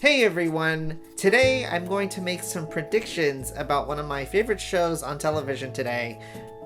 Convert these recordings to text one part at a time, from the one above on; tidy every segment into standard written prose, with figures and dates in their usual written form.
Hey everyone! Today I'm going to make some predictions about one of my favorite shows on television today,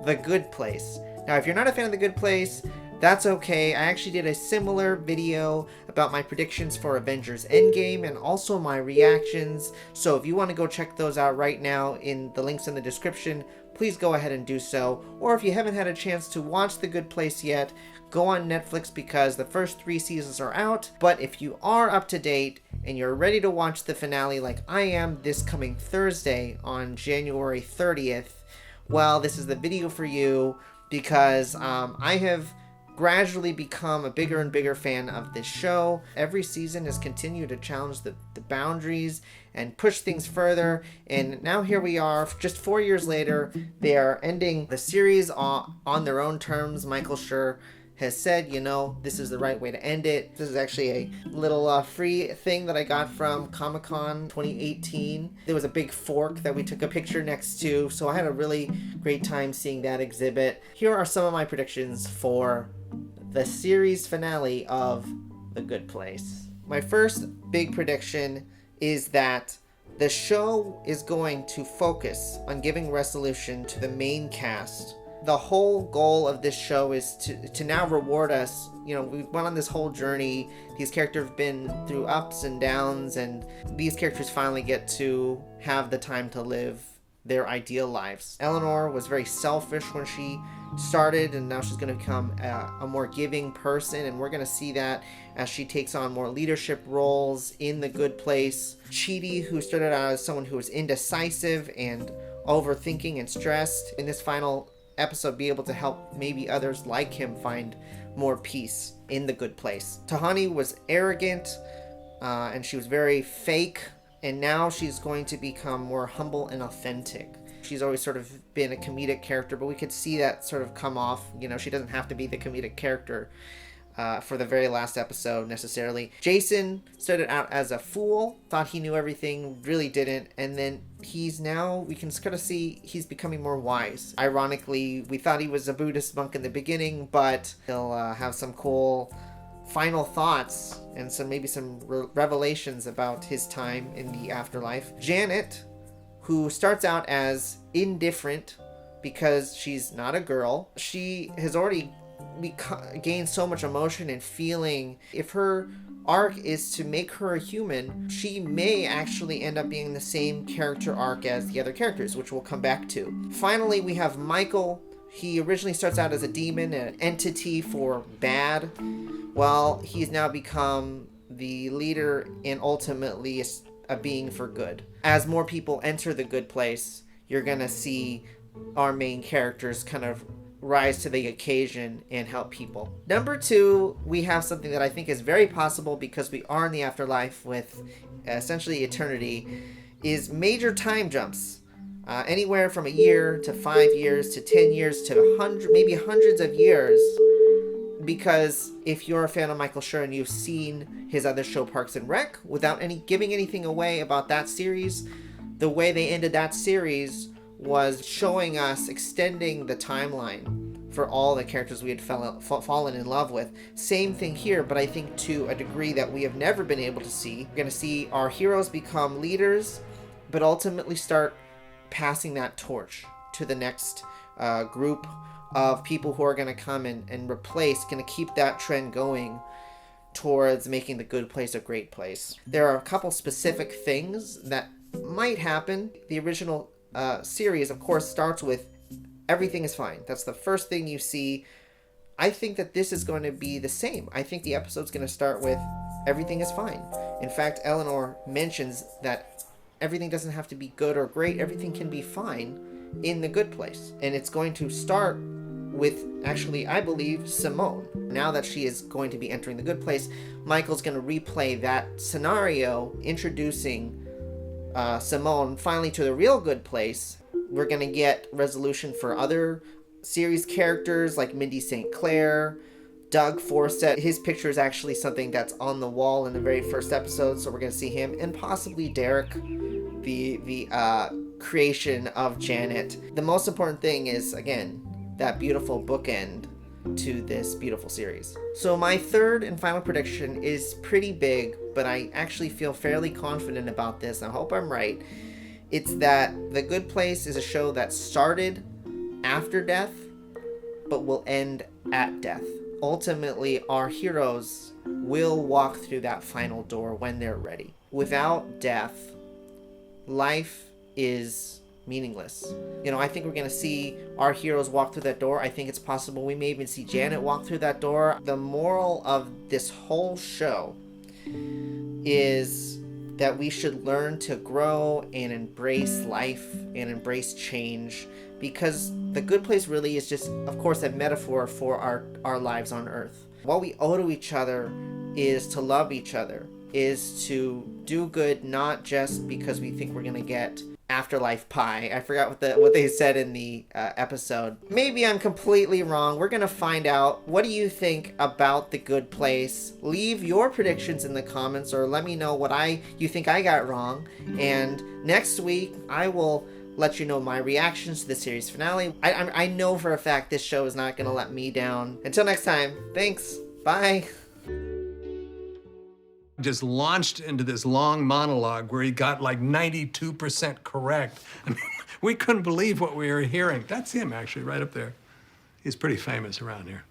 The Good Place. Now, if you're not a fan of The Good Place, that's okay. I actually did a similar video about my predictions for Avengers Endgame and also my reactions. So if you want to go check those out right now in the links in the description, please go ahead and do so. Or if you haven't had a chance to watch The Good Place yet, go on Netflix because the first 3 seasons are out. But if you are up to date and you're ready to watch the finale like I am this coming Thursday on January 30th, well, this is the video for you because I have gradually become a bigger and bigger fan of this show. Every season has continued to challenge the boundaries and push things further, and now here we are, just 4 years later. They are ending the series on their own terms. Michael Schur has said, this is the right way to end it. This is actually a little free thing that I got from Comic-Con 2018. There was a big fork that we took a picture next to, so I had a really great time seeing that exhibit. Here are some of my predictions for the series finale of The Good Place. My first big prediction is that the show is going to focus on giving resolution to the main cast. The whole goal of this show is to now reward us. We went on this whole journey. These characters have been through ups and downs, and these characters finally get to have the time to live their ideal lives. Eleanor was very selfish when she started, and now she's going to become a more giving person, and we're going to see that as she takes on more leadership roles in The Good Place. Chidi, who started out as someone who was indecisive and overthinking and stressed, in this final episode be able to help maybe others like him find more peace in The Good Place. Tahani was arrogant and she was very fake, and now she's going to become more humble and authentic. She's always sort of been a comedic character, but we could see that sort of come off. She doesn't have to be the comedic character for the very last episode necessarily. Jason started out as a fool, thought he knew everything, really didn't, and then we can kind of see he's becoming more wise. Ironically, we thought he was a Buddhist monk in the beginning, but he'll have some cool final thoughts and maybe some revelations about his time in the afterlife. Janet, who starts out as indifferent because she's not a girl, she has already gained so much emotion and feeling. If her arc is to make her a human, she may actually end up being the same character arc as the other characters, which we'll come back to. Finally, we have Michael. He originally starts out as a demon, an entity for bad. Well, he's now become the leader and ultimately a being for good. As more people enter The Good Place, you're gonna see our main characters kind of rise to the occasion and help people. Number 2, we have something that I think is very possible because we are in the afterlife with essentially eternity, is major time jumps. Anywhere from a year to 5 years to 10 years to maybe hundreds of years. Because if you're a fan of Michael Schur and you've seen his other show Parks and Rec, without giving anything away about that series, the way they ended that series was showing us extending the timeline for all the characters we had fallen in love with. Same thing here, but I think to a degree that we have never been able to see. We're going to see our heroes become leaders, but ultimately start passing that torch to the next group of people who are going to come and replace, going to keep that trend going towards making The Good Place a great place. There are a couple specific things that might happen. The original series, of course, starts with everything is fine. That's the first thing you see. I think that this is going to be the same. I think the episode's going to start with everything is fine. In fact, Eleanor mentions that everything doesn't have to be good or great. Everything can be fine in The Good Place. And it's going to start with, actually, I believe, Simone. Now that she is going to be entering The Good Place, Michael's going to replay that scenario, introducing Simone finally to the real Good Place. We're going to get resolution for other series characters like Mindy St. Clair, Doug Forsythe. His picture is actually something that's on the wall in the very first episode, so we're going to see him, and possibly Derek, the creation of Janet. The most important thing is, again, that beautiful bookend to this beautiful series. So my third and final prediction is pretty big, but I actually feel fairly confident about this. I hope I'm right. It's that The Good Place is a show that started after death, but will end at death. Ultimately, our heroes will walk through that final door when they're ready. Without death, life is meaningless. You know, I think we're going to see our heroes walk through that door. I think it's possible we may even see Janet walk through that door. The moral of this whole show is that we should learn to grow and embrace life and embrace change, because the good place really is just, of course, a metaphor for our lives on earth. What we owe to each other is to love each other, is to do good, not just because we think we're going to get afterlife pie. I forgot what they said in the episode. Maybe I'm completely wrong. We're gonna find out. What do you think about The Good Place? Leave your predictions in the comments, or let me know what you think I got wrong. And next week I will let you know my reactions to the series finale. I know for a fact this show is not gonna let me down. Until next time, thanks. Bye. Just launched into this long monologue where he got like 92% correct. I mean, we couldn't believe what we were hearing. That's him, actually, right up there. He's pretty famous around here.